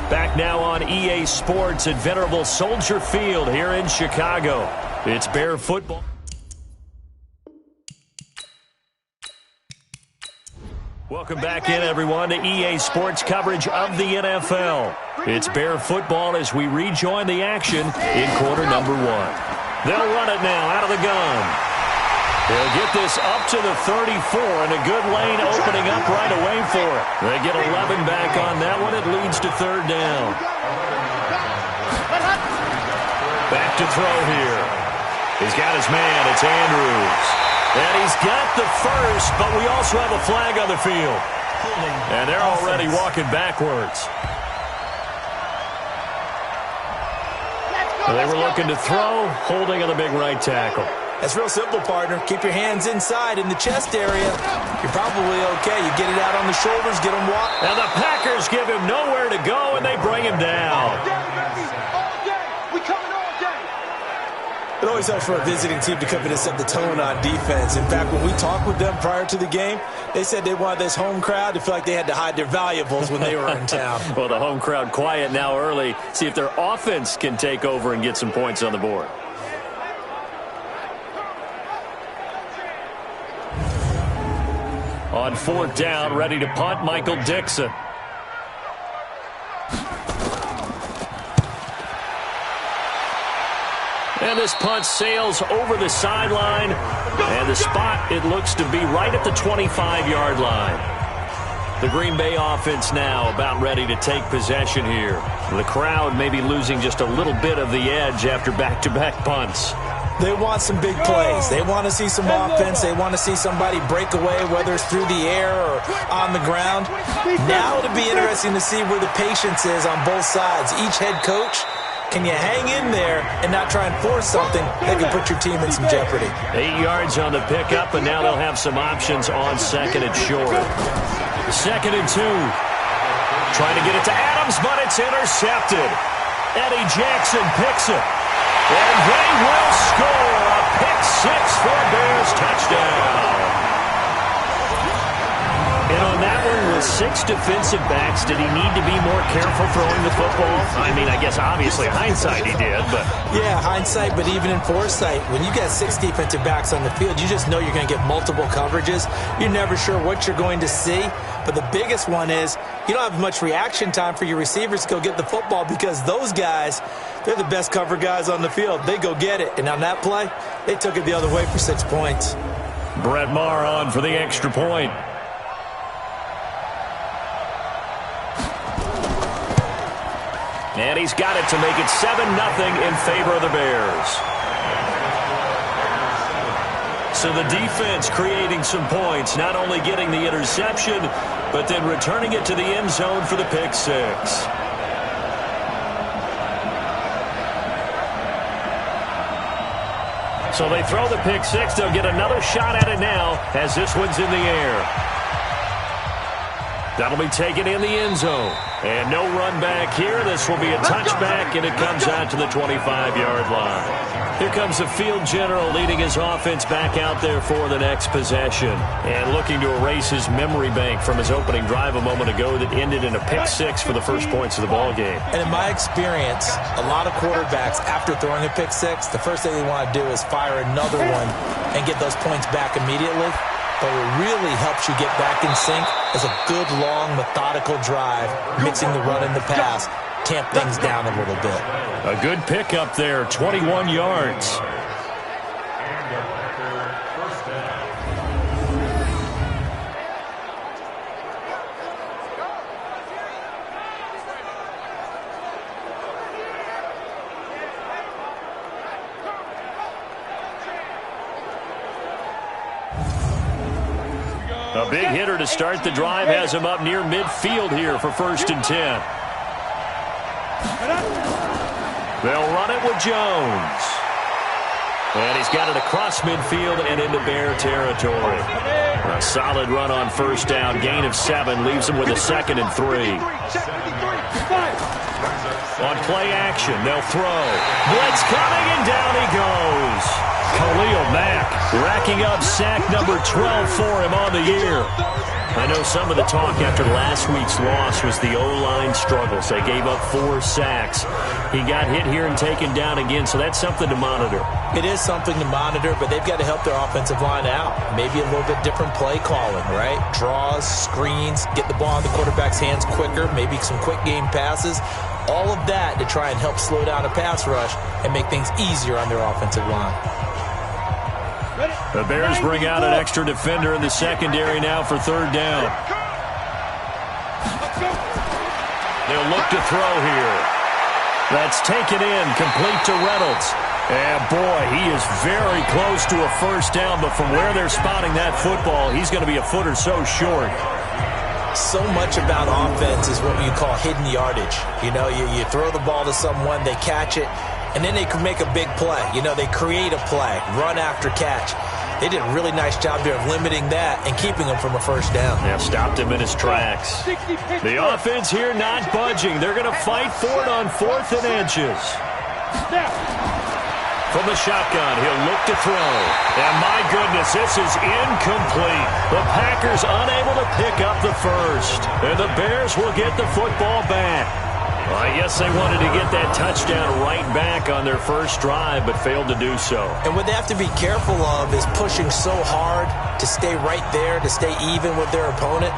Back now on EA Sports at Venerable Soldier Field here in Chicago. It's Bear football. Welcome back in, everyone, to EA Sports coverage of the NFL. It's Bear football as we rejoin the action in quarter number 1. They'll run it now out of the gun. They'll get this up to the 34, and a good lane opening up right away for it. They get 11 back on that one. It leads to third down. Back to throw here. He's got his man. It's Andrews. And he's got the first, but we also have a flag on the field. And they're already walking backwards. They were looking to throw, holding on the big right tackle. That's real simple, partner. Keep your hands inside in the chest area. You're probably okay. You get it out on the shoulders, get him walk. Now the Packers give him nowhere to go, and they bring him down. It always helps for a visiting team to come in and set the tone on defense. In fact, when we talked with them prior to the game, they said they wanted this home crowd to feel like they had to hide their valuables when they were in town. Well, the home crowd quiet now early. See if their offense can take over and get some points on the board. On fourth down, ready to punt, Michael Dixon. And this punt sails over the sideline. And the spot, it looks to be right at the 25-yard line. The Green Bay offense now about ready to take possession here. The crowd may be losing just a little bit of the edge after back-to-back punts. They want some big plays. They want to see some offense. They want to see somebody break away, whether it's through the air or on the ground. Now it'll be interesting to see where the patience is on both sides. Each head coach, can you hang in there and not try and force something that can put your team in some jeopardy? 8 yards on the pickup, and now they'll have some options on second and short. Second and 2. Trying to get it to Adams, but it's intercepted. Eddie Jackson picks it. And they will score a pick-6 for Bears touchdown. And on that one, with 6 defensive backs, did he need to be more careful throwing the football? I mean, I guess obviously hindsight he did, but... Yeah, hindsight, but even in foresight, when you got 6 defensive backs on the field, you just know you're going to get multiple coverages. You're never sure what you're going to see. But the biggest one is you don't have much reaction time for your receivers to go get the football because those guys, they're the best cover guys on the field. They go get it. And on that play, they took it the other way for 6 points. Brett Maher on for the extra point. And he's got it to make it 7-0 in favor of the Bears. So the defense creating some points, not only getting the interception, but then returning it to the end zone for the pick-6. So they throw the pick-6. They'll get another shot at it now as this one's in the air. That'll be taken in the end zone. And no run back here. This will be a touchback, and it comes out to the 25-yard line. Here comes the field general leading his offense back out there for the next possession. And looking to erase his memory bank from his opening drive a moment ago that ended in a pick-6 for the first points of the ballgame. And in my experience, a lot of quarterbacks, after throwing a pick-6, the first thing they want to do is fire another one and get those points back immediately. But what really helps you get back in sync is a good, long, methodical drive, mixing the run and the pass, tamp things down a little bit. A good pickup there, 21 yards. A big hitter to start the drive has him up near midfield here for 1st and 10. They'll run it with Jones. And he's got it across midfield and into Bear territory. A solid run on 1st down. Gain of 7 leaves him with a 2nd and 3. On play action, they'll throw. Blitz coming, and down he goes. Khalil Mack racking up sack number 12 for him on the year. I know some of the talk after last week's loss was the O-line struggles. They gave up 4 sacks. He got hit here and taken down again, so that's something to monitor. It is something to monitor, but they've got to help their offensive line out. Maybe a little bit different play calling, right? Draws, screens, get the ball in the quarterback's hands quicker, maybe some quick game passes. All of that to try and help slow down a pass rush and make things easier on their offensive line. The Bears bring out an extra defender in the secondary now for 3rd down. They'll look to throw here. That's taken in, complete to Reynolds. And boy, he is very close to a 1st down, but from where they're spotting that football, he's going to be a foot or so short. So much about offense is what you call hidden yardage. You know, you throw the ball to someone, they catch it, and then they can make a big play. You know, they create a play, run after catch. They did a really nice job there of limiting that and keeping him from a 1st down. Yeah, stopped him in his tracks. The offense here not budging. They're going to fight for it on 4th and inches. From the shotgun, he'll look to throw. And my goodness, this is incomplete. The Packers unable to pick up the 1st. And the Bears will get the football back. Well, I guess they wanted to get that touchdown right back on their 1st drive, but failed to do so. And what they have to be careful of is pushing so hard to stay right there, to stay even with their opponent,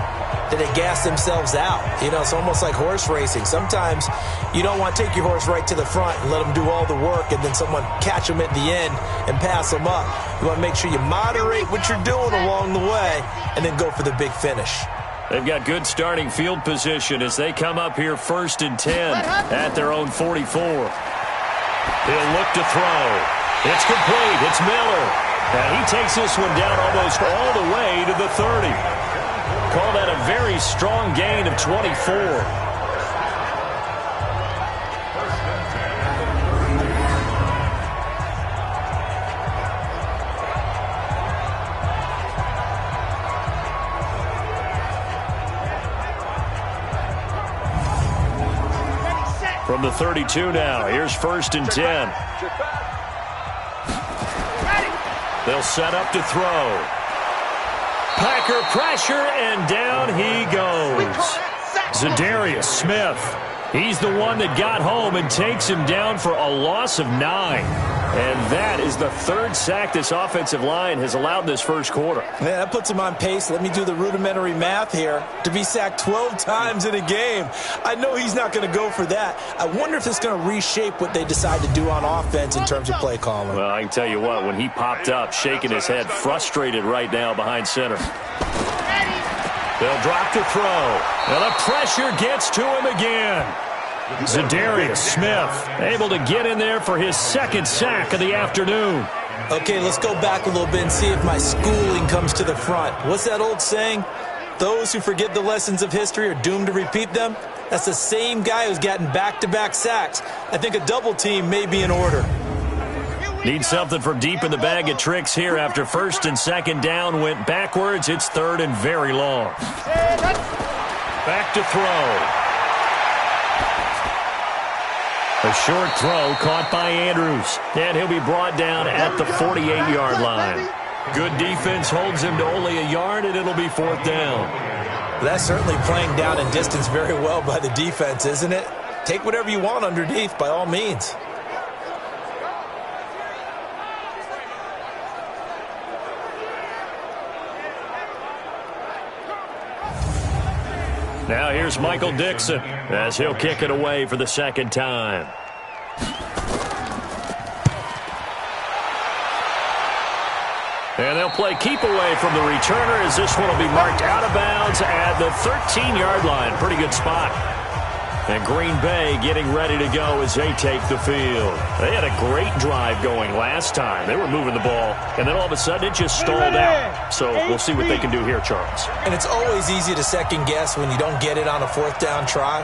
that they gas themselves out. You know, it's almost like horse racing. Sometimes you don't want to take your horse right to the front and let them do all the work and then someone catch them at the end and pass them up. You want to make sure you moderate what you're doing along the way and then go for the big finish. They've got good starting field position as they come up here 1st and 10 at their own 44. He'll look to throw. It's complete. It's Miller. And he takes this one down almost all the way to the 30. Call that a very strong gain of 24. From the 32 now, here's 1st and 10. They'll set up to throw. Packer pressure, and down he goes. Zadarius Smith. He's the one that got home and takes him down for a loss of 9. And that is the 3rd sack this offensive line has allowed this 1st quarter. Yeah, that puts him on pace. Let me do the rudimentary math here. To be sacked 12 times in a game. I know he's not going to go for that. I wonder if it's going to reshape what they decide to do on offense in terms of play calling. Well, I can tell you what, when he popped up, shaking his head, frustrated right now behind center. They'll drop to throw. And the pressure gets to him again. Zadarius Smith able to get in there for his 2nd sack of the afternoon. Okay, let's go back a little bit and see if my schooling comes to the front. What's that old saying? Those who forget the lessons of history are doomed to repeat them. That's the same guy who's gotten back-to-back sacks. I think a double team may be in order. Need something from deep in the bag of tricks here after 1st and 2nd down went backwards. It's 3rd and very long. Back to throw. A short throw caught by Andrews. And he'll be brought down at the 48-yard line. Good defense holds him to only a yard, and it'll be 4th down. That's certainly playing down and distance very well by the defense, isn't it? Take whatever you want underneath, by all means. Now here's Michael Dixon as he'll kick it away for the 2nd time. And they'll play keep away from the returner as this one will be marked out of bounds at the 13-yard line. Pretty good spot. And Green Bay getting ready to go as they take the field. They had a great drive going last time. They were moving the ball, and then all of a sudden it just stalled out. So we'll see what they can do here, Charles. And it's always easy to second guess when you don't get it on a 4th down try.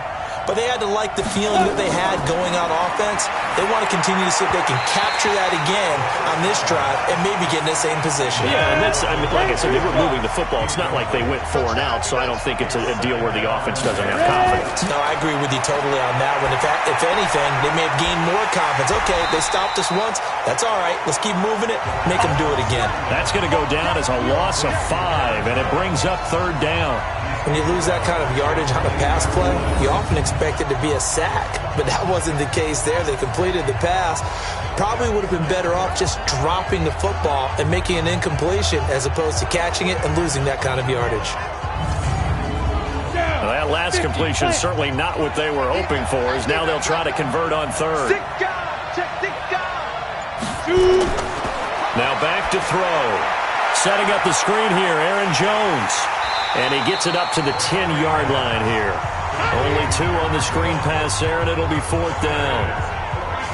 but they had to like the feeling that they had going on offense. They want to continue to see if they can capture that again on this drive and maybe get in the same position. Yeah, and that's, I mean, like I said, they were moving the football. It's not like they went 4 and out, so I don't think it's a deal where the offense doesn't have confidence. No, I agree with you totally on that one. If anything, they may have gained more confidence. Okay, they stopped us once. That's all right. Let's keep moving it. Make them do it again. That's going to go down as a loss of 5, and it brings up 3rd down. When you lose that kind of yardage on a pass play, you often expect it to be a sack, but that wasn't the case there. They completed the pass. Probably would have been better off just dropping the football and making an incompletion as opposed to catching it and losing that kind of yardage. Well, that last completion certainly not what they were hoping for, as now they'll try to convert on 3rd. Now back to throw. Setting up the screen here, Aaron Jones. And he gets it up to the 10-yard line here. Only 2 on the screen pass there, and it'll be 4th down.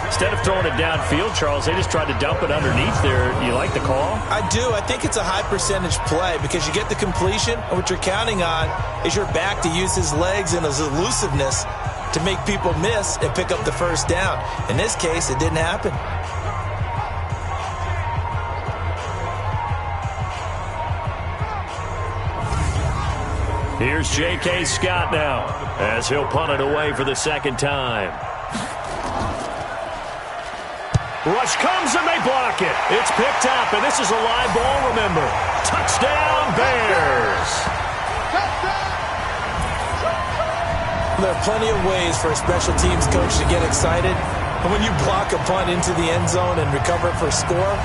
Instead of throwing it downfield, Charles, they just tried to dump it underneath there. You like the call? I do. I think it's a high-percentage play because you get the completion, and what you're counting on is your back to use his legs and his elusiveness to make people miss and pick up the 1st down. In this case, it didn't happen. Here's J.K. Scott now as he'll punt it away for the 2nd time. Rush comes and they block it. It's picked up, and this is a live ball, remember. Touchdown, Bears. There are plenty of ways for a special teams coach to get excited. And when you block a punt into the end zone and recover it for a score,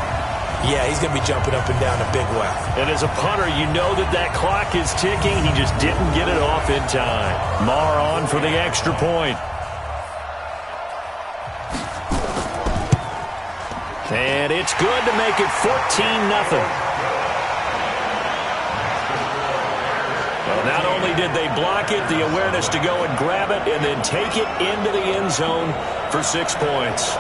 yeah, he's going to be jumping up and down a big way. And as a punter, you know that clock is ticking. He just didn't get it off in time. Maher on for the extra point. And it's good to make it 14-0. Well, not only did they block it, the awareness to go and grab it and then take it into the end zone for 6 points.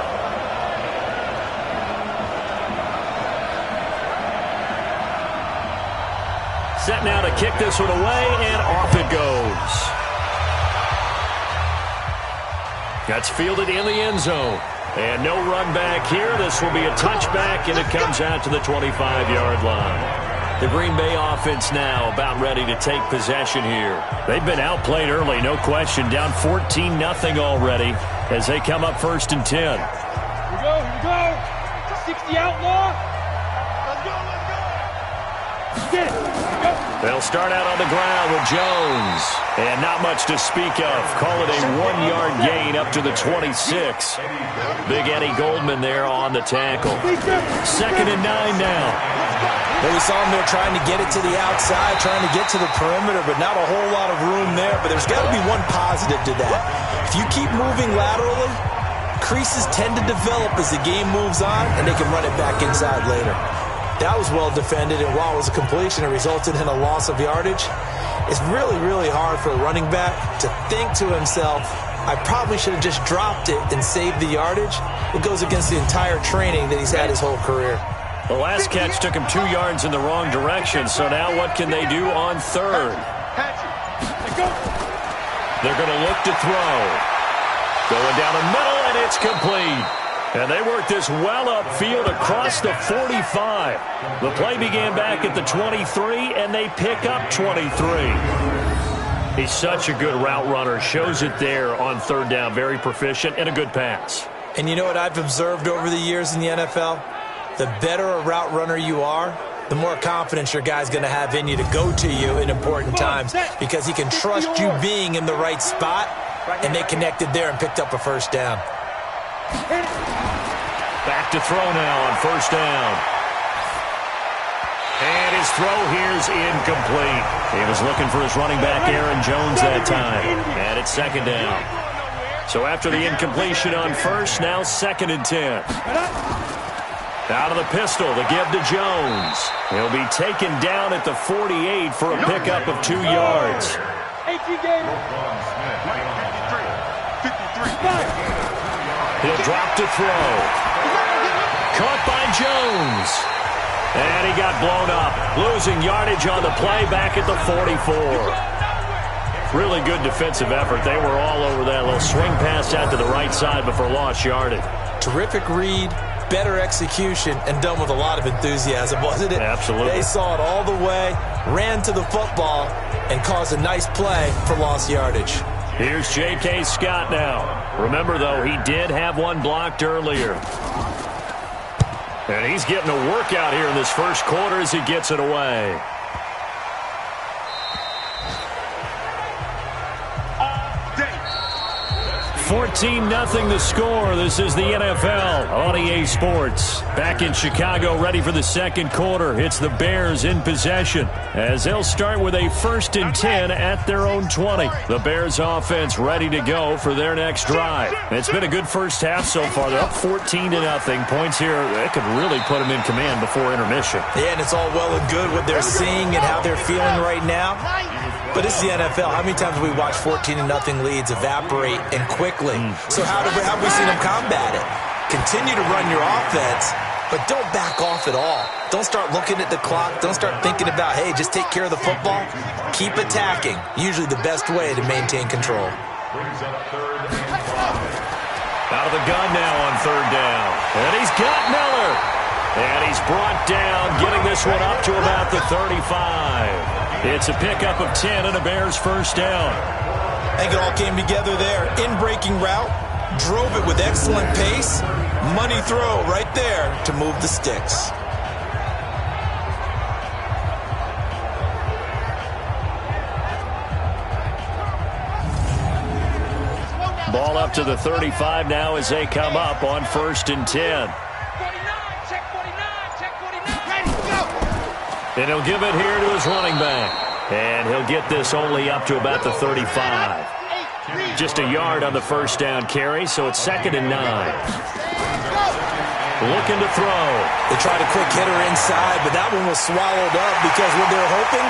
Set now to kick this one away, and off it goes. That's fielded in the end zone. And no run back here. This will be a touchback, and it comes out to the 25-yard line. The Green Bay offense now about ready to take possession here. They've been outplayed early, no question. Down 14-0 already as they come up 1st and 10. Here we go. 60 outlaw. Let's go. They'll start out on the ground with Jones. And not much to speak of. Call it a 1-yard gain up to the 26. Big Eddie Goldman there on the tackle. 2nd and 9 now. Well, we saw him there trying to get it to the outside, trying to get to the perimeter, but not a whole lot of room there. But there's got to be one positive to that. If you keep moving laterally, creases tend to develop as the game moves on, and they can run it back inside later. That was well defended, and while it was a completion, it resulted in a loss of yardage. It's really, really hard for a running back to think to himself, I probably should have just dropped it and saved the yardage. It goes against the entire training that he's had his whole career. The last catch took him 2 yards in the wrong direction, so now what can they do on 3rd? They're going to look to throw. Going down the middle, and it's complete. And they work this well upfield across the 45. The play began back at the 23, and they pick up 23. He's such a good route runner. Shows it there on 3rd down. Very proficient and a good pass. And you know what I've observed over the years in the NFL? The better a route runner you are, the more confidence your guy's going to have in you to go to you in important times because he can trust you being in the right spot, and they connected there and picked up a 1st down. Back to throw now on 1st down. And his throw here's incomplete. He was looking for his running back, Aaron Jones, that time. And it's 2nd down. So after the incompletion on 1st, now 2nd and 10. Out of the pistol, the give to Jones. He'll be taken down at the 48 for a pickup of 2 yards. He'll drop to throw. Caught by Jones. And he got blown up. Losing yardage on the play back at the 44. Really good defensive effort. They were all over that little swing pass out to the right side before lost yardage. Terrific read, better execution, and done with a lot of enthusiasm, wasn't it? Absolutely. They saw it all the way, ran to the football, and caused a nice play for lost yardage. Here's J.K. Scott now. Remember, though, he did have one blocked earlier. And he's getting a workout here in this first quarter as he gets it away. 14-0 the score. This is the NFL on EA Sports. Back in Chicago, ready for the second quarter. It's the Bears in possession as they'll start with a 1st and 10 at their own 20. The Bears offense ready to go for their next drive. It's been a good first half so far. They're up 14-0. Points here, that could really put them in command before intermission. Yeah, and it's all well and good what they're seeing and how they're feeling right now. But it's the NFL. How many times have we watched 14-0 leads evaporate and quickly? So how have we seen them combat it? Continue to run your offense, but don't back off at all. Don't start looking at the clock. Don't start thinking about, hey, just take care of the football. Keep attacking. Usually the best way to maintain control. Out of the gun now on 3rd down. And he's got Miller. And he's brought down, getting this one up to about the 35. It's a pickup of 10 and a Bears first down. I think it all came together there. In-breaking route, drove it with excellent pace. Money throw right there to move the sticks. Ball up to the 35 now as they come up on 1st and 10. And he'll give it here to his running back. And he'll get this only up to about the 35. Just a yard on the first down carry, so it's 2nd and 9. Looking to throw. They tried a quick hitter inside, but that one was swallowed up because what they're hoping,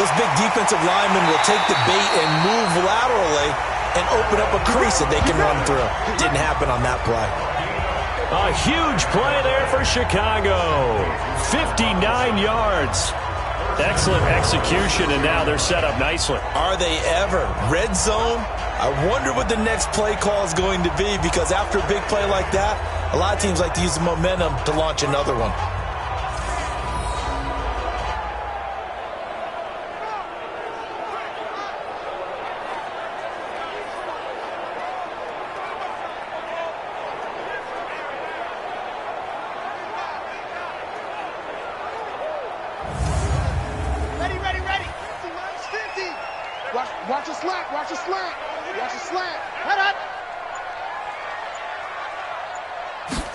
those big defensive linemen will take the bait and move laterally and open up a crease that they can run through. Didn't happen on that play. A huge play there for Chicago. 59 yards. Excellent execution, and now they're set up nicely. Are they ever? Red zone? I wonder what the next play call is going to be, because after a big play like that, a lot of teams like to use the momentum to launch another one. Watch a slant, watch a slant, watch a slant. Head up.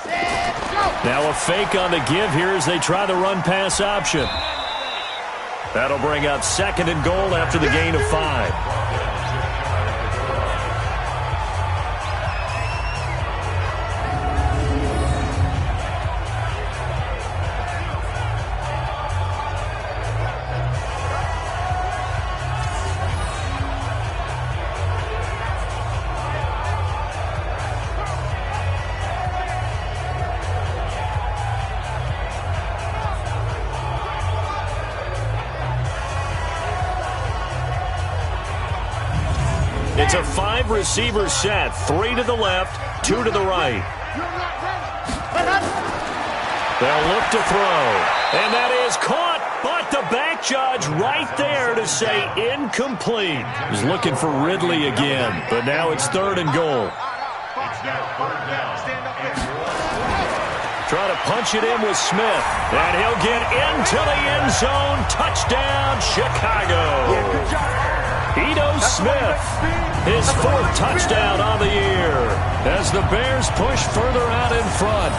Set, go. Now a fake on the give here as they try the run-pass option. That'll bring up 2nd and goal after the gain of 5. It's a 5-receiver set. 3 to the left, 2 to the right. They'll look to throw. And that is caught. But the back judge right there to say incomplete. He's looking for Ridley again. But now it's 3rd and goal. Trying to punch it in with Smith. And he'll get into the end zone. Touchdown, Chicago. Ito Smith, his 4th touchdown on the year as the Bears push further out in front.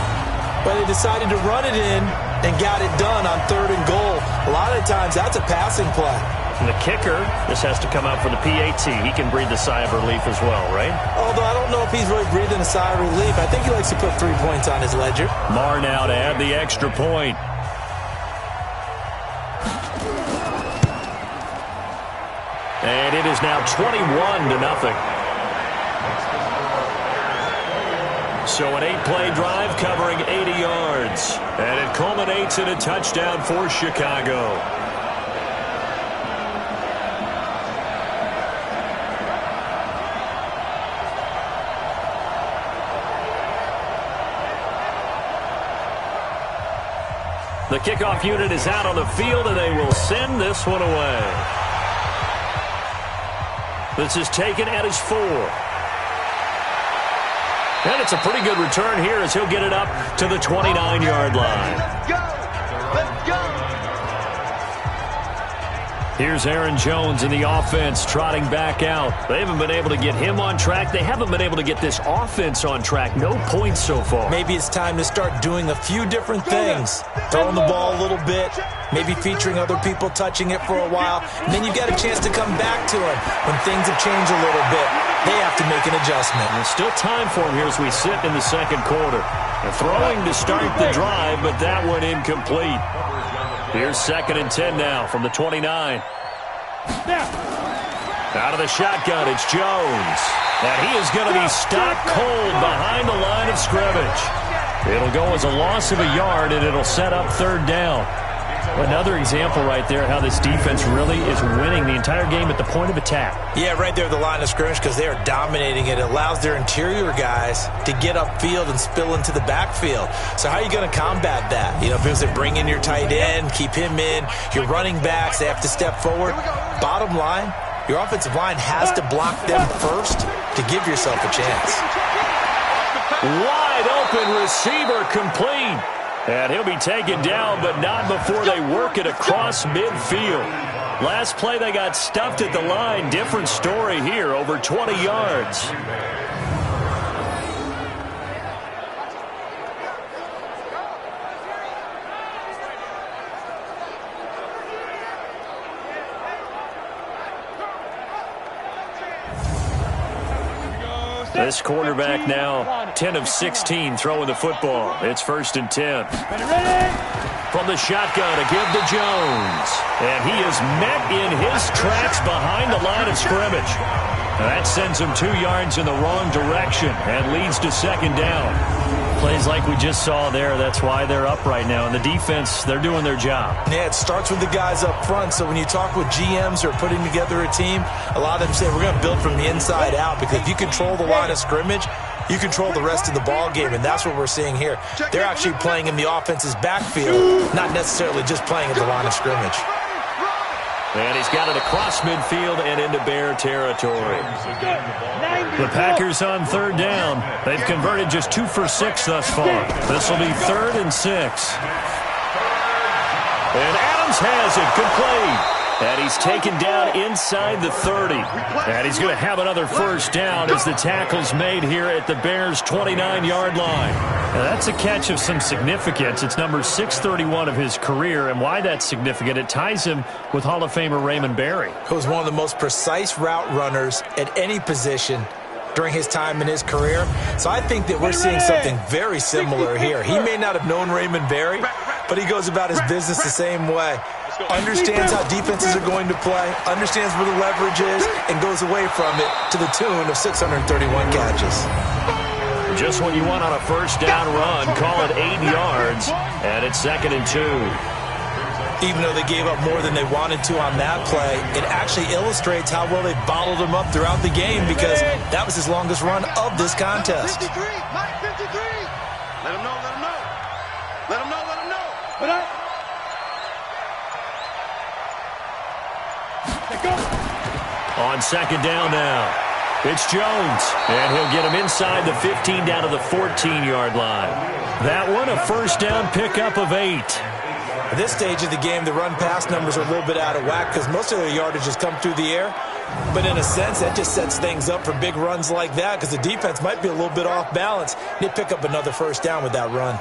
But they decided to run it in and got it done on 3rd and goal. A lot of times that's a passing play. And the kicker, this has to come out for the PAT. He can breathe a sigh of relief as well, right? Although I don't know if he's really breathing a sigh of relief. I think he likes to put 3 points on his ledger. Marr now to add the extra point. And it is now 21-0. So an 8-play drive covering 80 yards. And it culminates in a touchdown for Chicago. The kickoff unit is out on the field, and they will send this one away. This is taken at his 4. And it's a pretty good return here as he'll get it up to the 29-yard line. Let's go! Let's go! Here's Aaron Jones in the offense trotting back out. They haven't been able to get him on track. They haven't been able to get this offense on track. No points so far. Maybe it's time to start doing a few different things. Throwing the ball a little bit, maybe featuring other people touching it for a while, and then you get a chance to come back to it when things have changed a little bit. They have to make an adjustment. There's still time for him here as we sit in the second quarter. They're throwing to start the drive, but that one incomplete. Here's 2nd and 10 now from the 29. Out of the shotgun, it's Jones. And he is going to be stopped cold behind the line of scrimmage. It'll go as a loss of a yard, and it'll set up 3rd down. Another example right there how this defense really is winning the entire game at the point of attack. Yeah, right there at the line of scrimmage because they are dominating it. It allows their interior guys to get upfield and spill into the backfield. So how are you going to combat that? You know, if it was to bring in your tight end, keep him in, your running backs, they have to step forward. Bottom line, your offensive line has to block them first to give yourself a chance. Wide open receiver complete. And he'll be taken down, but not before they work it across midfield. Last play, they got stuffed at the line. Different story here, over 20 yards. This quarterback now 10 of 16 throwing the football. It's 1st and 10. From the shotgun, a give to Jones. And he is met in his tracks behind the line of scrimmage. That sends him 2 yards in the wrong direction and leads to 2nd down. Plays like we just saw there. That's why they're up right now. And the defense, they're doing their job. Yeah, it starts with the guys up front. So when you talk with GMs who are putting together a team, a lot of them say we're going to build from the inside out because if you control the line of scrimmage, you control the rest of the ball game, and that's what we're seeing here. They're actually playing in the offense's backfield, not necessarily just playing at the line of scrimmage. And he's got it across midfield and into Bear territory. The Packers on 3rd down. They've converted just 2 for 6 thus far. This will be 3rd and 6. And Adams has it complete. And he's taken down inside the 30. And he's going to have another 1st down as the tackle's made here at the Bears' 29-yard line. Now that's a catch of some significance. It's number 631 of his career. And why that's significant, it ties him with Hall of Famer Raymond Berry. Who's one of the most precise route runners at any position during his time in his career. So I think that we're seeing something very similar here. He may not have known Raymond Berry, but he goes about his business the same way. Understands how defenses are going to play, understands where the leverage is, and goes away from it to the tune of 631 catches. Just what you want on a 1st down run, call it 8 yards, and it's 2nd and 2. Even though they gave up more than they wanted to on that play, it actually illustrates how well they bottled him up throughout the game because that was his longest run of this contest. 53, 53. Let him know, let him know. Let him know, let him know. Put up. On 2nd down now, it's Jones, and he'll get him inside the 15 down to the 14-yard line. That one, a 1st down pickup of 8. At this stage of the game, the run-pass numbers are a little bit out of whack because most of their yardage has come through the air. But in a sense, that just sets things up for big runs like that because the defense might be a little bit off balance. They pick up another 1st down with that run.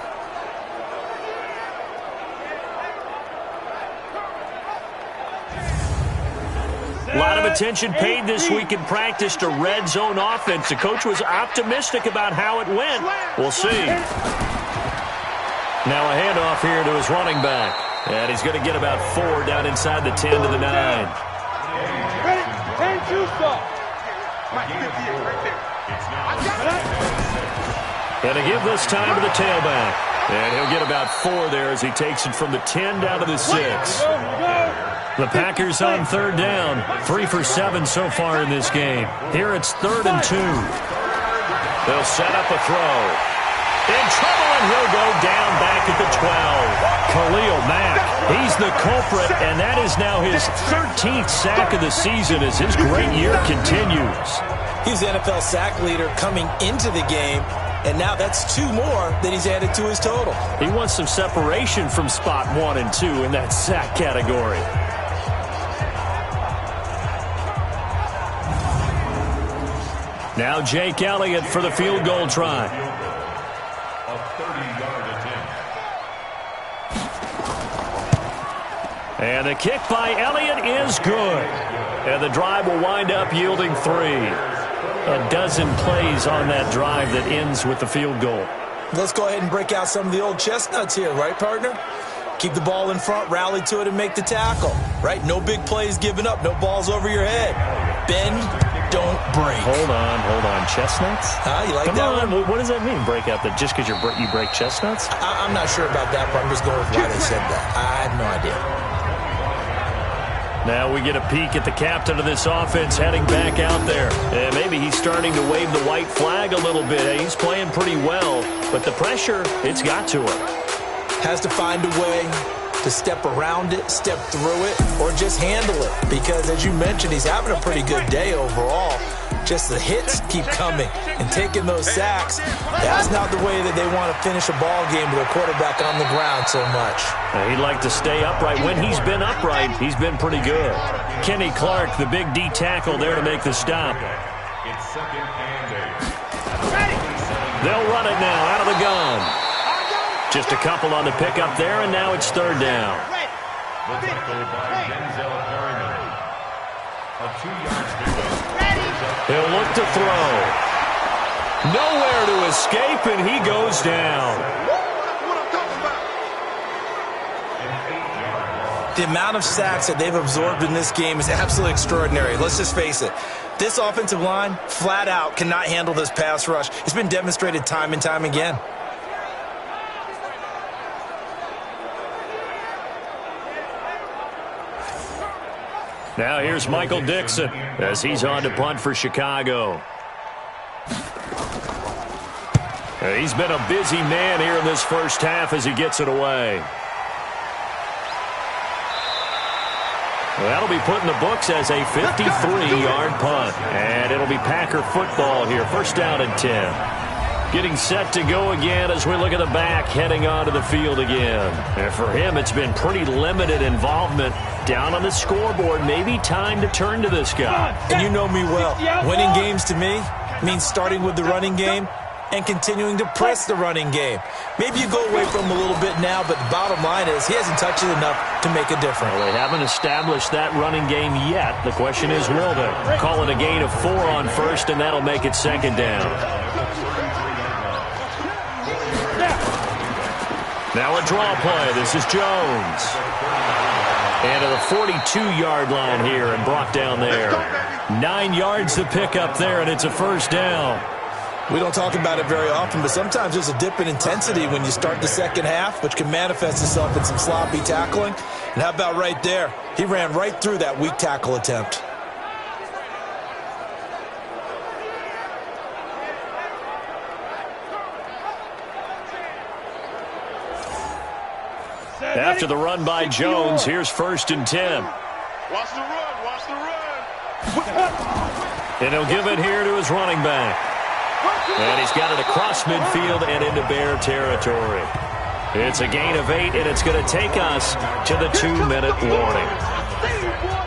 A lot of attention paid this week in practice to red zone offense. The coach was optimistic about how it went. We'll see. Now a handoff here to his running back. And he's going to get about 4 down inside the 10 to the 9. And to give this time to the tailback. And he'll get about 4 there as he takes it from the 10 down to the 6. The Packers on 3rd down. 3 for 7 so far in this game. Here it's 3rd and 2. They'll set up a throw. In trouble, and he'll go down back at the 12. Khalil Mack, he's the culprit, and that is now his 13th sack of the season as his great year continues. He's the NFL sack leader coming into the game, and now that's 2 more that he's added to his total. He wants some separation from spot 1 and 2 in that sack category. Now Jake Elliott for the field goal try. And the kick by Elliott is good. And the drive will wind up yielding 3. A dozen plays on that drive that ends with the field goal. Let's go ahead and break out some of the old chestnuts here, right, partner? Keep the ball in front, rally to it, and make the tackle, right? No big plays given up, no balls over your head. Bend, don't break. Hold on. Chestnuts? You like that one? What does that mean, break out? That just because you break chestnuts? I'm not sure about that, but I'm just going with why they said that. I have no idea. Now we get a peek at the captain of this offense heading back out there. And maybe he's starting to wave the white flag a little bit. He's playing pretty well, but the pressure, it's got to him. Has to find a way to step around it, step through it, or just handle it. Because, as you mentioned, he's having a pretty good day overall. Just the hits keep coming and taking those sacks. That's not the way that they want to finish a ball game with a quarterback on the ground so much. He'd like to stay upright. When he's been upright, he's been pretty good. Kenny Clark, the big D tackle there to make the stop. They'll run it now out of the gun. Just a couple on the pickup there, and now it's 3rd down. He'll look to throw. Nowhere to escape, and he goes down. The amount of sacks that they've absorbed in this game is absolutely extraordinary. Let's just face it. This offensive line, flat out, cannot handle this pass rush. It's been demonstrated time and time again. Now here's Michael Dixon as he's on to punt for Chicago. He's been a busy man here in this first half as he gets it away. That'll be put in the books as a 53-yard punt. And it'll be Packer football here. 1st down and 10. Getting set to go again as we look at the back heading onto the field again. And for him, it's been pretty limited involvement down on the scoreboard. Maybe time to turn to this guy. And you know me well. Winning games to me means starting with the running game and continuing to press the running game. Maybe you go away from him a little bit now, but the bottom line is he hasn't touched it enough to make a difference. Well, they haven't established that running game yet. The question is, will they? Call it a gain of 4 on 1st, and that'll make it 2nd down. Now a draw play. This is Jones. And to the 42-yard line here and brought down there. 9 yards to pick up there, and it's a 1st down. We don't talk about it very often, but sometimes there's a dip in intensity when you start the second half, which can manifest itself in some sloppy tackling. And how about right there? He ran right through that weak tackle attempt. After the run by Jones, here's 1st and 10. Watch the run, watch the run. And he'll give it here to his running back. And he's got it across midfield and into Bear territory. It's a gain of 8, and it's going to take us to the 2-minute warning.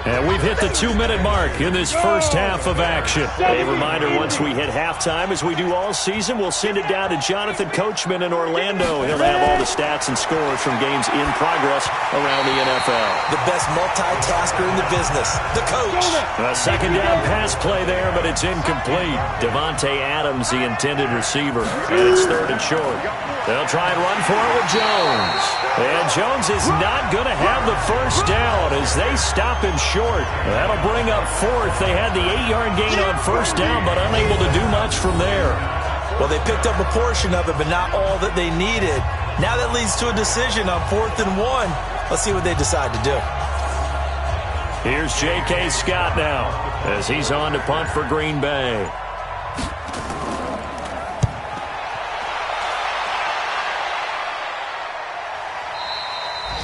And we've hit the 2-minute mark in this first half of action. A reminder, once we hit halftime, as we do all season, we'll send it down to Jonathan Coachman in Orlando. He'll have all the stats and scores from games in progress around the NFL. The best multitasker in the business, the coach. A 2nd down pass play there, but it's incomplete. Devontae Adams, the intended receiver, and it's 3rd and short. They'll try and run for it with Jones. And Jones is not going to have the 1st down as they stop him short. That'll bring up 4th. They had the 8-yard gain on 1st down, but unable to do much from there. Well, they picked up a portion of it, but not all that they needed. Now that leads to a decision on 4th and 1. Let's see what they decide to do. Here's J.K. Scott now as he's on to punt for Green Bay.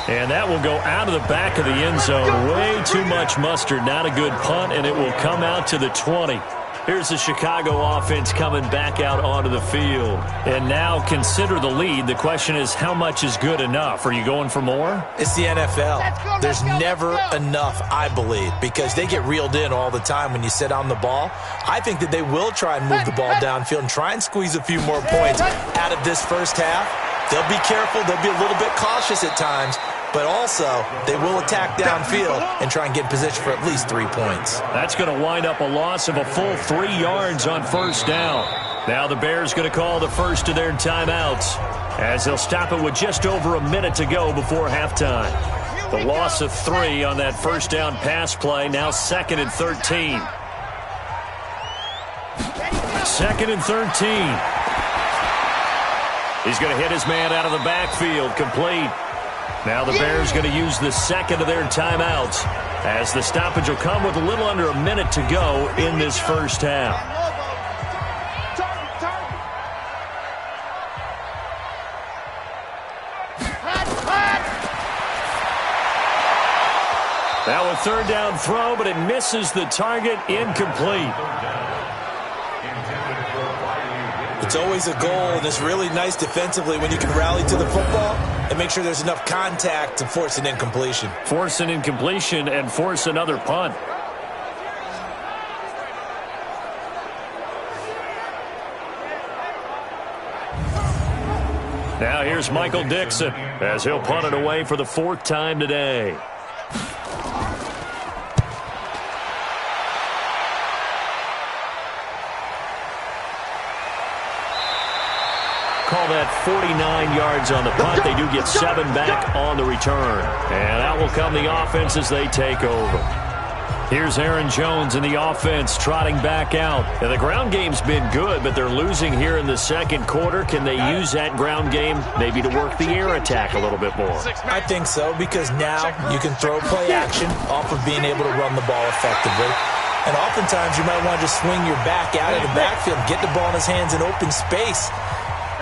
And that will go out of the back of the end zone. Way too much mustard. Not a good punt, and it will come out to the 20. Here's the Chicago offense coming back out onto the field. And now consider the lead. The question is, how much is good enough? Are you going for more? It's the NFL. There's never enough, I believe, because they get reeled in all the time when you sit on the ball. I think that they will try and move the ball downfield and try and squeeze a few more points out of this first half. They'll be careful. They'll be a little bit cautious at times. But also, they will attack downfield and try and get in position for at least 3 points. That's going to wind up a loss of a full 3 yards on first down. Now the Bears going to call the first of their timeouts as they'll stop it with just over a minute to go before halftime. The loss of 3 on that first down pass play. Now 2nd and 13. 2nd and 13. He's going to hit his man out of the backfield. Complete. Now the Bears going to use the second of their timeouts as the stoppage will come with a little under a minute to go in this first half. Now a third down throw, but it misses the target. Incomplete. It's always a goal, and it's really nice defensively when you can rally to the football and make sure there's enough contact to force an incompletion. Force an incompletion and force another punt. Now here's Michael Dixon as he'll punt it away for the 4th time today. Call that 49 yards on the punt. They do get 7 back on the return. And out will come the offense as they take over. Here's Aaron Jones in the offense trotting back out. And the ground game's been good, but they're losing here in the second quarter. Can they use that ground game maybe to work the air attack a little bit more? I think so, because now you can throw play action off of being able to run the ball effectively. And oftentimes you might want to just swing your back out of the backfield, get the ball in his hands in open space.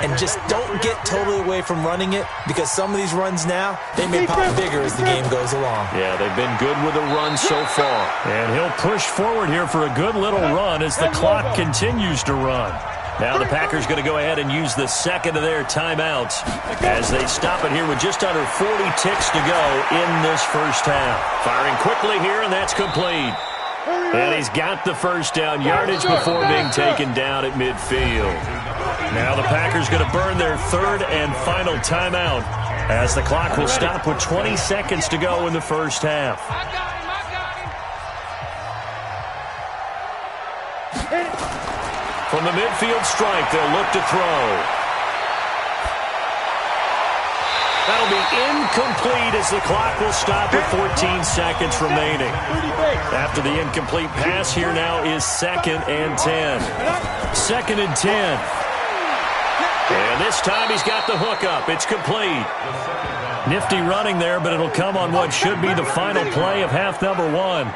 And just don't get totally away from running it, because some of these runs now, they may pop bigger as the game goes along. Yeah, they've been good with the run so far. And he'll push forward here for a good little run as the clock continues to run. Now the Packers going to go ahead and use the second of their timeouts as they stop it here with just under 40 ticks to go in this first half. Firing quickly here, and that's complete. And he's got the first down yardage before being taken down at midfield. Now the Packers going to burn their 3rd and final timeout as the clock will stop with 20 seconds to go in the first half. From the midfield strike, they'll look to throw. That'll be incomplete as the clock will stop with 14 seconds remaining. After the incomplete pass, here now is 2nd and 10. 2nd and 10. And this time he's got the hookup. It's complete. Nifty running there, but it'll come on what should be the final play of half number 1.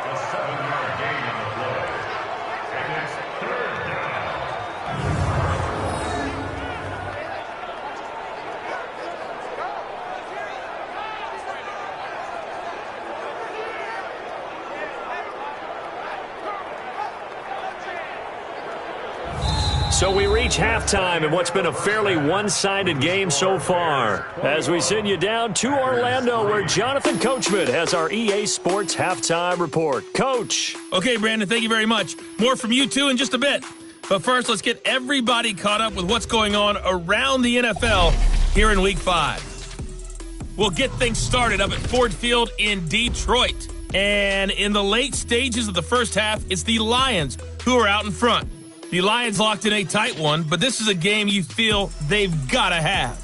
So we reach halftime in what's been a fairly one-sided game so far. As we send you down to Orlando, where Jonathan Coachman has our EA Sports Halftime Report. Coach. Okay, Brandon, thank you very much. More from you, too, in just a bit. But first, let's get everybody caught up with what's going on around the NFL here in Week 5. We'll get things started up at Ford Field in Detroit. And in the late stages of the first half, it's the Lions who are out in front. The Lions locked in a tight one, but this is a game you feel they've got to have.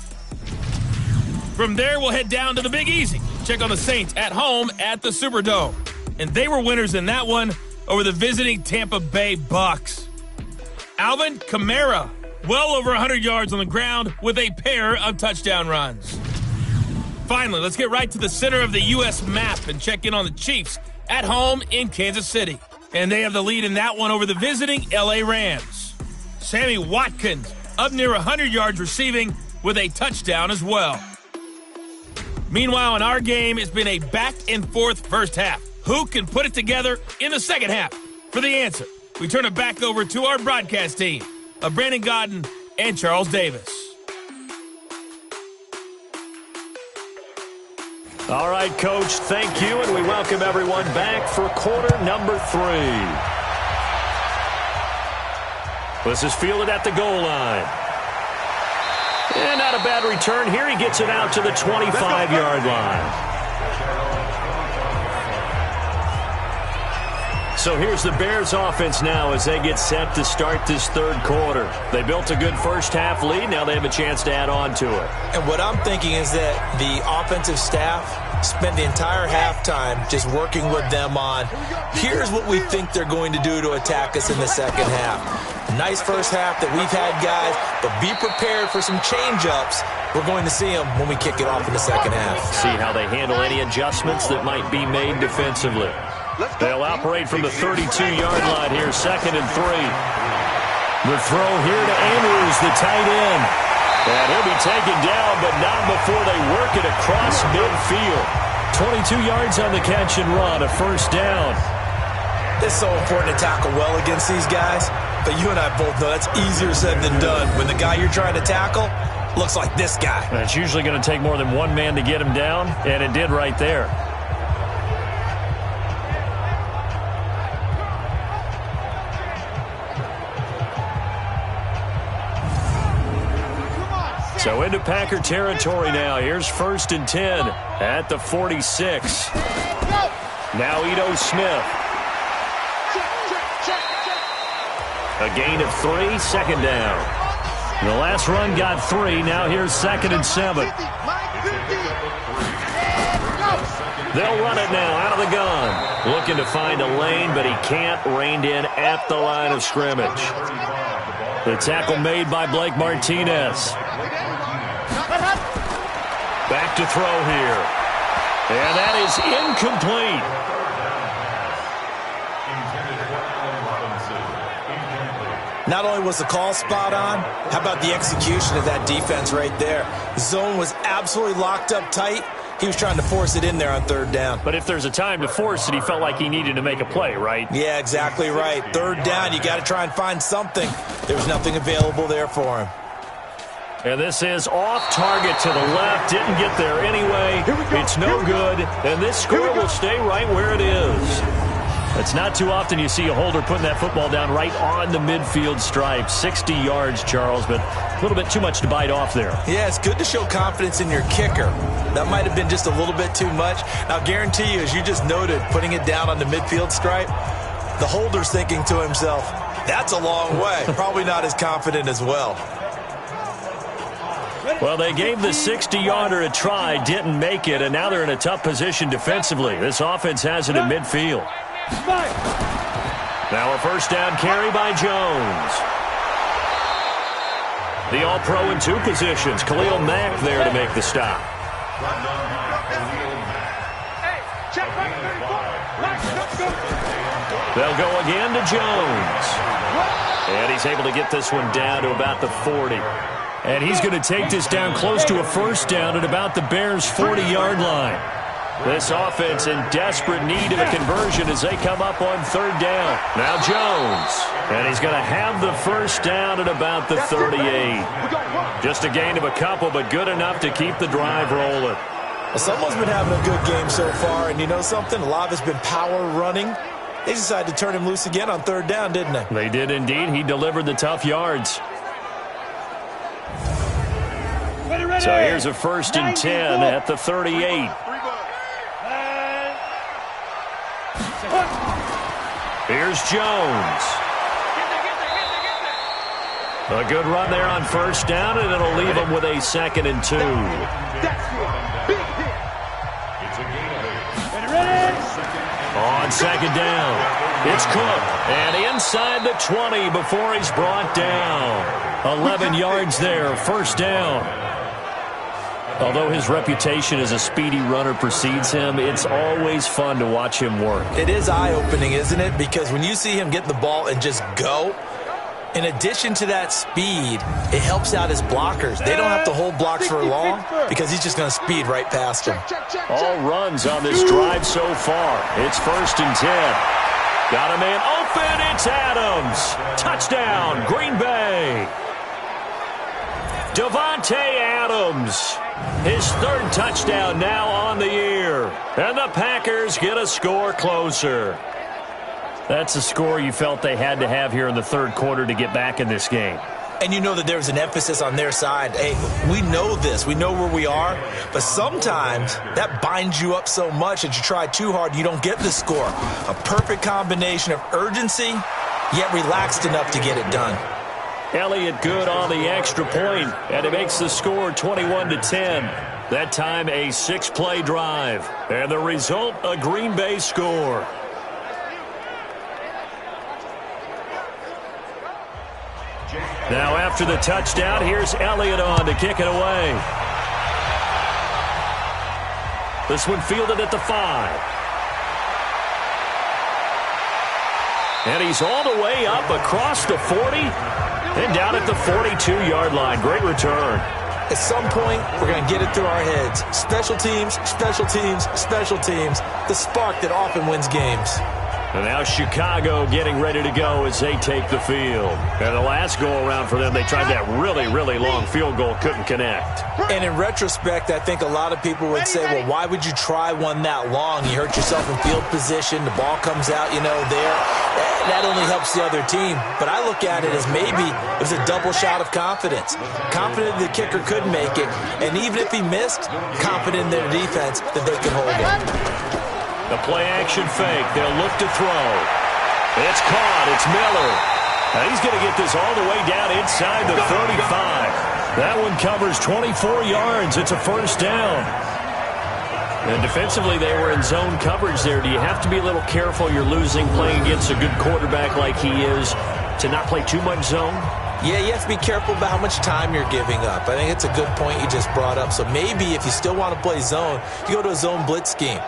From there, we'll head down to the Big Easy. Check on the Saints at home at the Superdome. And they were winners in that one over the visiting Tampa Bay Bucks. Alvin Kamara, well over 100 yards on the ground with a pair of touchdown runs. Finally, let's get right to the center of the U.S. map and check in on the Chiefs at home in Kansas City. And they have the lead in that one over the visiting L.A. Rams. Sammy Watkins up near 100 yards receiving with a touchdown as well. Meanwhile, in our game, it's been a back-and-forth first half. Who can put it together in the second half? For the answer, we turn it back over to our broadcast team of Brandon Godden and Charles Davis. All right, Coach, thank you, and we welcome everyone back for quarter number 3. This is fielded at the goal line. And not a bad return here. He gets it out to the 25-yard line. So here's the Bears offense now as they get set to start this third quarter. They built a good first half lead. Now they have a chance to add on to it. And what I'm thinking is that the offensive staff spent the entire halftime just working with them on, here's what we think they're going to do to attack us in the second half. Nice first half that we've had, guys, but be prepared for some change-ups. We're going to see them when we kick it off in the second half. See how they handle any adjustments that might be made defensively. They'll operate from the 32-yard line here, 2nd and 3. The throw here to Andrews, the tight end. And he'll be taken down, but not before they work it across midfield. 22 yards on the catch and run, a first down. It's so important to tackle well against these guys, but you and I both know that's easier said than done. When the guy you're trying to tackle looks like this guy. And it's usually going to take more than one man to get him down, and it did right there. So into Packer territory now. Here's 1st and 10 at the 46. Now Ito Smith. A gain of 3, 2nd down. The last run got 3. Now here's 2nd and 7. They'll run it now out of the gun. Looking to find a lane, but he can't. Reined in at the line of scrimmage. The tackle made by Blake Martinez. Back to throw here. And that is incomplete. Not only was the call spot on, how about the execution of that defense right there? The zone was absolutely locked up tight. He was trying to force it in there on 3rd down. But if there's a time to force it, he felt like he needed to make a play, right? Yeah, exactly right. 3rd down, you got to try and find something. There's nothing available there for him. And this is off target to the left. Didn't get there anyway. It's no good. And this score will stay right where it is. It's not too often you see a holder putting that football down right on the midfield stripe. 60 yards, Charles, but a little bit too much to bite off there. Yeah, it's good to show confidence in your kicker. That might have been just a little bit too much. Now, I guarantee you, as you just noted, putting it down on the midfield stripe, the holder's thinking to himself, that's a long way. Probably not as confident as well. Well, they gave the 60-yarder a try, didn't make it, and now they're in a tough position defensively. This offense has it in midfield. Now a first down carry by Jones. The All-Pro in 2 positions. Khalil Mack there to make the stop. They'll go again to Jones. And he's able to get this one down to about the 40. And he's going to take this down close to a first down at about the Bears' 40-yard line. This offense in desperate need of a conversion as they come up on 3rd down. Now Jones. And he's going to have the first down at about the 38. Just a gain of a couple, but good enough to keep the drive rolling. Well, someone's been having a good game so far, and you know something? A lot of it's been power running. They decided to turn him loose again on 3rd down, didn't they? They did indeed. He delivered the tough yards. So here's a 1st and 10 at the 38. Here's Jones. A good run there on 1st down, and it'll leave him with a 2nd and 2. On 2nd down, it's Cook, and inside the 20 before he's brought down. 11 yards there, 1st down. Although his reputation as a speedy runner precedes him, it's always fun to watch him work. It is eye-opening, isn't it? Because when you see him get the ball and just go, In addition to that speed, it helps out his blockers. They don't have to hold blocks for long because he's just going to speed right past them. All runs on this drive so far. It's 1st and 10. Got a man open. It's Adams. Touchdown, Green Bay. Davante Adams. His 3rd touchdown now on the year. And the Packers get a score closer. That's a score you felt they had to have here in the 3rd quarter to get back in this game. And you know that there was an emphasis on their side. Hey, we know this. We know where we are. But sometimes that binds you up so much that you try too hard, you don't get the score. A perfect combination of urgency, yet relaxed enough to get it done. Elliott good on the extra point, and it makes the score 21-10. That time a 6-play drive. And the result, a Green Bay score. Now after the touchdown, here's Elliott on to kick it away. This one fielded at the 5. And he's all the way up across the 40 and down at the 42-yard line. Great return. At some point, we're going to get it through our heads. Special teams, special teams, special teams. The spark that often wins games. And now Chicago getting ready to go as they take the field. And the last go-around for them, they tried that really, really long field goal, couldn't connect. And in retrospect, I think a lot of people would say, well, why would you try one that long? You hurt yourself in field position. The ball comes out, there. That only helps the other team. But I look at it as maybe it was a double shot of confidence. Confident the kicker could make it. And even if he missed, confident in their defense that they could hold it. The play-action fake. They'll look to throw. It's caught. It's Miller. And he's going to get this all the way down inside the 35. That one covers 24 yards. It's a 1st down. And defensively, they were in zone coverage there. Do you have to be a little careful? You're losing playing against a good quarterback like he is to not play too much zone? Yeah, you have to be careful about how much time you're giving up. I think it's a good point you just brought up. So maybe if you still want to play zone, you go to a zone blitz scheme.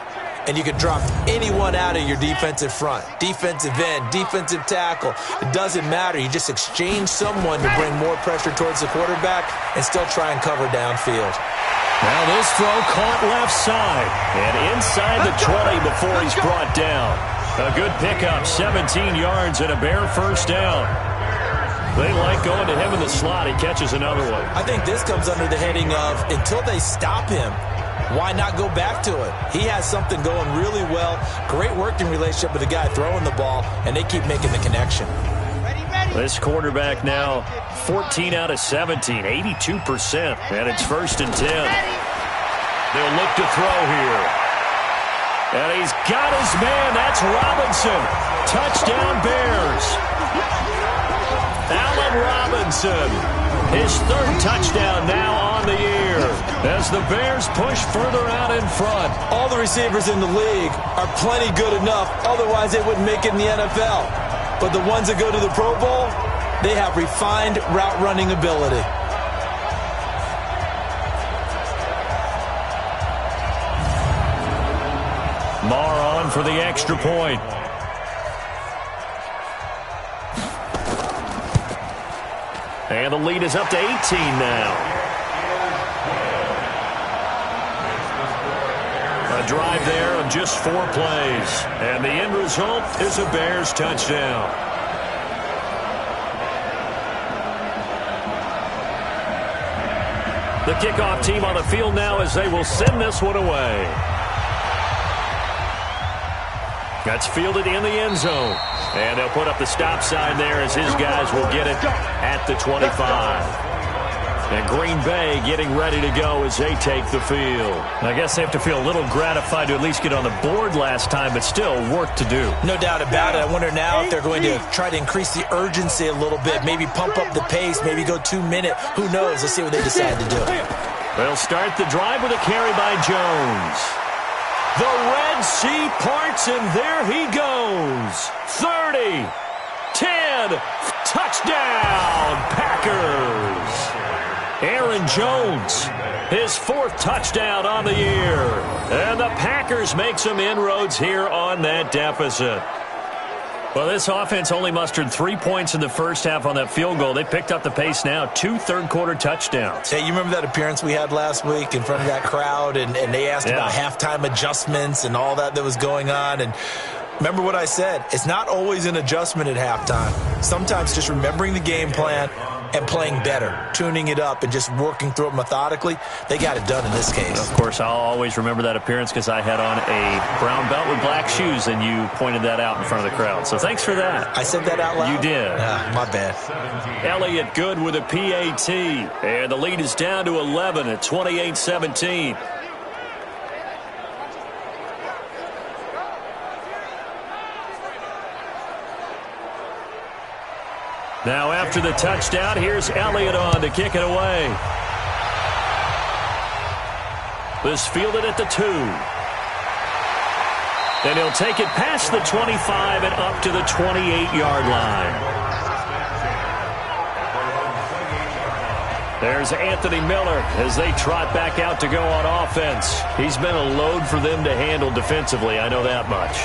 And you can drop anyone out of your defensive front. Defensive end, defensive tackle. It doesn't matter. You just exchange someone to bring more pressure towards the quarterback and still try and cover downfield. Now this throw caught left side. And inside the 20 before he's brought down. A good pickup, 17 yards and a Bear 1st down. They like going to him in the slot. He catches another one. I think this comes under the heading of until they stop him, why not go back to it? He has something going really well. Great working relationship with the guy throwing the ball, and they keep making the connection. This quarterback now 14 out of 17, 82%, and it's 1st and 10. They'll look to throw here. And he's got his man. That's Robinson. Touchdown Bears. Allen Robinson. His 3rd touchdown now on the year as the Bears push further out in front. All the receivers in the league are plenty good enough. Otherwise, they wouldn't make it in the NFL. But the ones that go to the Pro Bowl, they have refined route running ability. Marr on for the extra point. And the lead is up to 18 now. A drive there of just 4 plays. And the end result is a Bears touchdown. The kickoff team on the field now as they will send this one away. That's fielded in the end zone. And they'll put up the stop sign there as his guys will get it at the 25. And Green Bay getting ready to go as they take the field. I guess they have to feel a little gratified to at least get on the board last time, but still work to do. No doubt about it. I wonder now if they're going to try to increase the urgency a little bit, maybe pump up the pace, maybe go 2-minute. Who knows? Let's see what they decide to do. They'll start the drive with a carry by Jones. The Red Sea parts, and there he goes. 30, 10, touchdown, Packers. Aaron Jones, his 4th touchdown on the year. And the Packers make some inroads here on that deficit. Well, this offense only mustered 3 points in the first half on that field goal. They picked up the pace now. 2 third-quarter touchdowns. Hey, you remember that appearance we had last week in front of that crowd, and they asked about halftime adjustments and all that was going on, and remember what I said. It's not always an adjustment at halftime. Sometimes just remembering the game plan and playing better, tuning it up and just working through it methodically. They got it done in this case. Of course, I'll always remember that appearance because I had on a brown belt with black shoes, and you pointed that out in front of the crowd. So thanks for that. I said that out loud? You did. My bad. Elliott good with a PAT. And the lead is down to 11 at 28-17. Now after the touchdown, here's Elliott on to kick it away. This fielded at the 2. Then he'll take it past the 25 and up to the 28-yard line. There's Anthony Miller as they trot back out to go on offense. He's been a load for them to handle defensively, I know that much.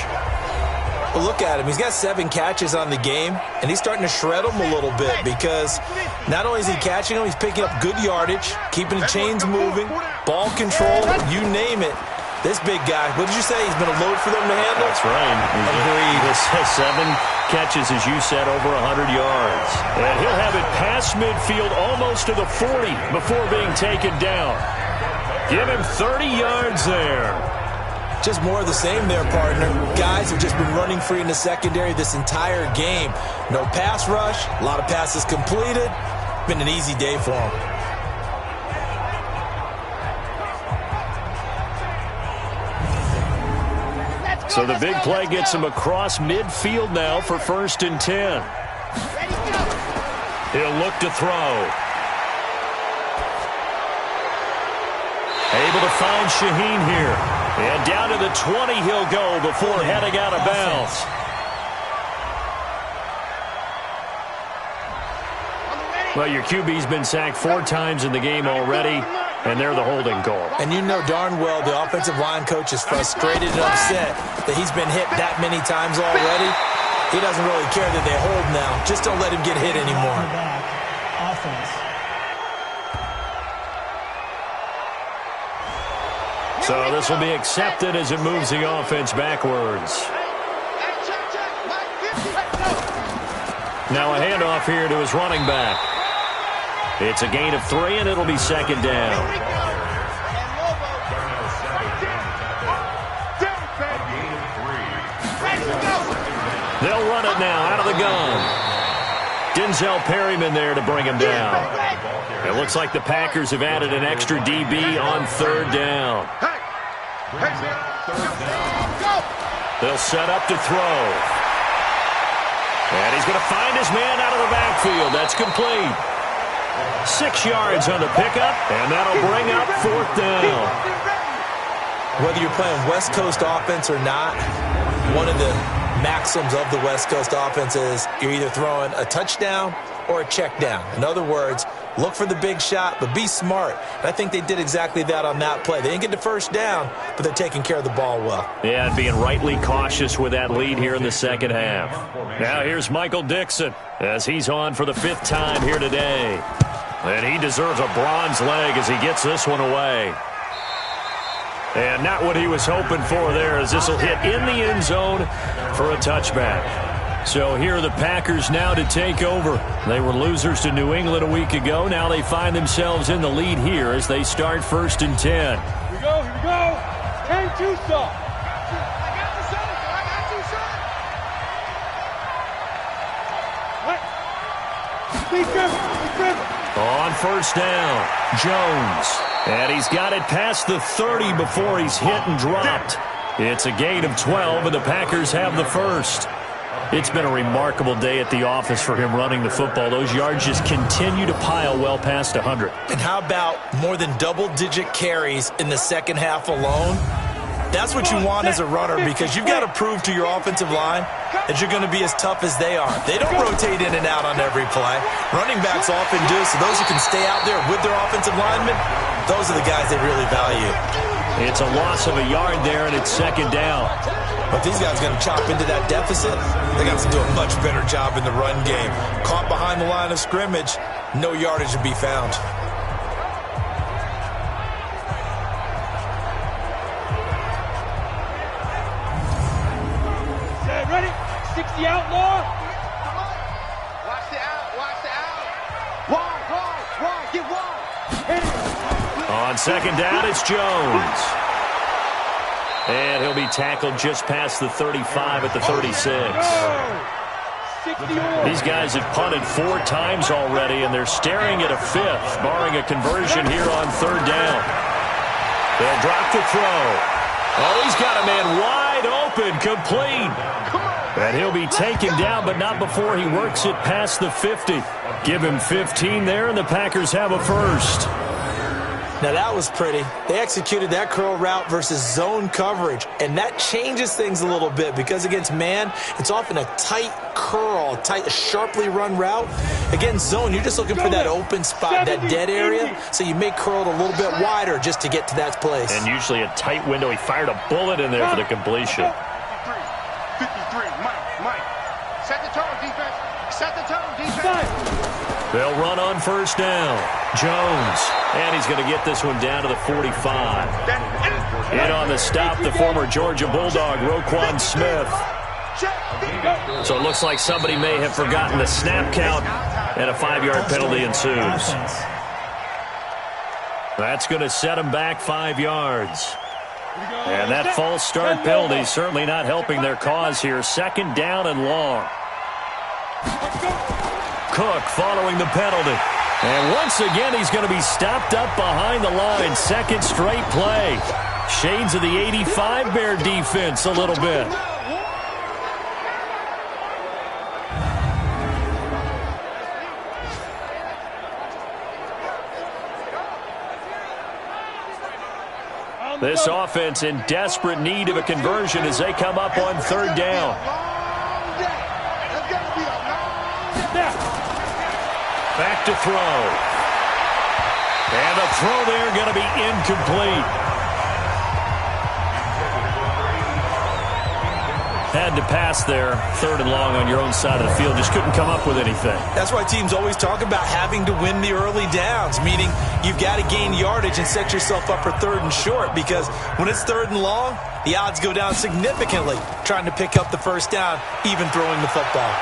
Well, look at him. He's got 7 catches on the game, and he's starting to shred them a little bit because not only is he catching them, he's picking up good yardage, keeping the chains moving, ball control, you name it. This big guy, what did you say? He's been a load for them to handle? That's right. Agreed. 7 catches, as you said, over 100 yards. And he'll have it past midfield almost to the 40 before being taken down. Give him 30 yards there. Just more of the same there, partner. Guys have just been running free in the secondary this entire game. No pass rush, a lot of passes completed. Been an easy day for them. So the big play gets him across midfield now for 1st and 10. He'll look to throw. Able to find Shaheen here. And down to the 20 he'll go before heading out of bounds. Well, your QB's been sacked 4 times in the game already, and they're the holding call. And you know darn well the offensive line coach is frustrated and upset that he's been hit that many times already. He doesn't really care that they hold now. Just don't let him get hit anymore. So this will be accepted as it moves the offense backwards. Now a handoff here to his running back. It's a gain of 3, and it'll be 2nd down. They'll run it now out of the gun. Denzel Perryman there to bring him down. It looks like the Packers have added an extra DB on 3rd down. They'll set up to throw. And he's going to find his man out of the backfield. That's complete. 6 yards on the pickup, and that'll bring up 4th down. Whether you're playing West Coast offense or not, one of the maxims of the West Coast offense is you're either throwing a touchdown or a check down. In other words, look for the big shot, but be smart. And I think they did exactly that on that play. They didn't get the first down, but they're taking care of the ball well. Yeah, and being rightly cautious with that lead here in the second half. Now here's Michael Dixon as he's on for the 5th time here today. And he deserves a bronze leg as he gets this one away. And not what he was hoping for there, as this will hit in the end zone for a touchback. So here are the Packers now to take over. They were losers to New England a week ago. Now they find themselves in the lead here as they start 1st and 10. Here we go, here we go. 10-2 stop. On 1st down, Jones. And he's got it past the 30 before he's hit and dropped. It's a gain of 12, and the Packers have the 1st. It's been a remarkable day at the office for him running the football. Those yards just continue to pile well past 100. And how about more than double-digit carries in the second half alone? That's what you want as a runner, because you've got to prove to your offensive line that you're going to be as tough as they are. They don't rotate in and out on every play. Running backs often do, so those who can stay out there with their offensive linemen, those are the guys they really value. It's a loss of a yard there, and it's 2nd down. But if these guys are going to chop into that deficit, they got to do a much better job in the run game. Caught behind the line of scrimmage, no yardage to be found. Ready? 60 outlaw. Watch the out. Watch the out. Wall. Get wall. Hit it. On second down, it's Jones. And he'll be tackled just past the 35 at the 36. These guys have punted 4 times already, and they're staring at a 5th, barring a conversion here on third down. They'll drop the throw. Oh, he's got a man wide open, complete. And he'll be taken down, but not before he works it past the 50. Give him 15 there, and the Packers have a first. Now, that was pretty. They executed that curl route versus zone coverage, and that changes things a little bit because against man, it's often a tight curl, tight, sharply run route. Against zone, you're just looking for that open spot, that dead area, so you may curl it a little bit wider just to get to that place. And usually a tight window. He fired a bullet in there for the completion. 53, Mike. Set the tone, defense. Set the tone, defense. They'll run on first down. Jones. And he's going to get this one down to the 45. In on the stop, the former Georgia Bulldog, Roquan Smith. So it looks like somebody may have forgotten the snap count, and a 5-yard penalty ensues. That's going to set him back 5 yards. And that false start penalty certainly not helping their cause here. Second down and long. Cook following the penalty. And once again, he's going to be stopped up behind the line. Second straight play. Shades of the 85 Bear defense a little bit. This offense in desperate need of a conversion as they come up on third down. Back to throw. And the throw there going to be incomplete. Had to pass there, third and long on your own side of the field. Just couldn't come up with anything. That's why teams always talk about having to win the early downs, meaning you've got to gain yardage and set yourself up for third and short, because when it's third and long, the odds go down significantly trying to pick up the first down, even throwing the football.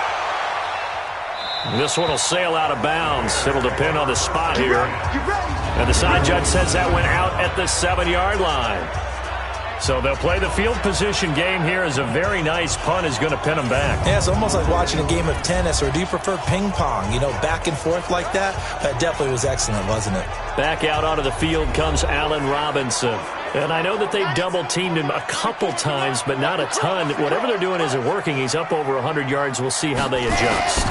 This one will sail out of bounds. It'll depend on the spot here. And the side judge says that went out at the 7-yard line. So they'll play the field position game here as a very nice punt is going to pin them back. Yeah, it's almost like watching a game of tennis, or do you prefer ping pong? You know, back and forth like that? That definitely was excellent, wasn't it? Back out onto the field comes Allen Robinson. And I know that they've double-teamed him a couple times, but not a ton. Whatever they're doing isn't working. He's up over 100 yards. We'll see how they adjust.